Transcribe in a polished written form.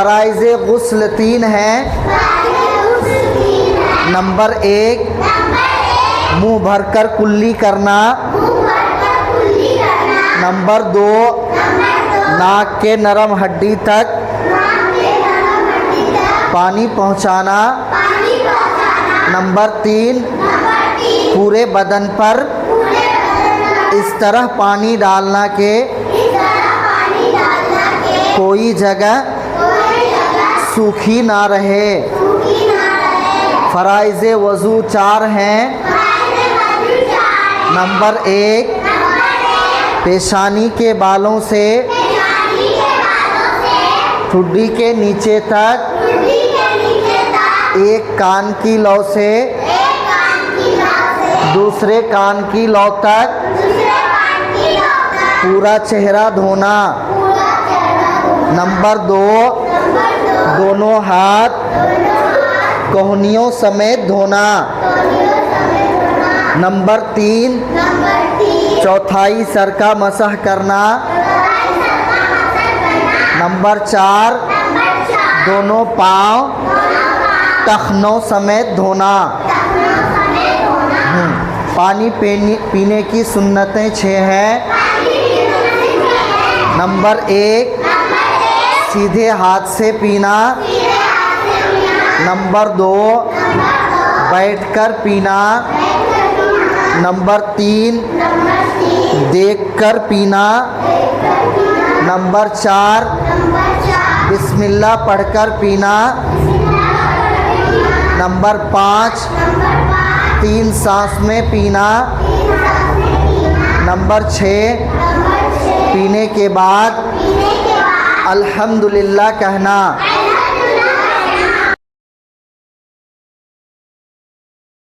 फ़राइज़े गुस्ल 3 हैं। नंबर 1 मुंह भरकर कुल्ली करना। नंबर 2 नाक के नरम हड्डी तक पानी पहुंचाना। नंबर 3 पूरे बदन पर इस तरह पानी डालना कि कोई जगह सूखी ना रहे। फ़राइज़े वज़ू 4 हैं। नंबर 1 पेशानी के बालों से ठुड्डी के नीचे तक एक कान की लौ से दूसरे कान की लौ तक पूरा चेहरा धोना। नंबर 2 दोनों हाथ कोहनियों समेत धोना। नंबर 3 चौथाई सर का मसह करना। नंबर 4 दोनों पाँव टखनों समेत धोना। पानी पीने की सुन्नतें 6 हैं। नंबर 1 सीधे हाथ से पीना। नंबर 2 बैठकर पीना। नंबर 3 देखकर पीना। नंबर 4 बिस्मिल्लाह पढ़कर पीना। नंबर 5 3 सांस में पीना। नंबर 6 पीने के बाद अल्हम्दुलिल्लाह कहना।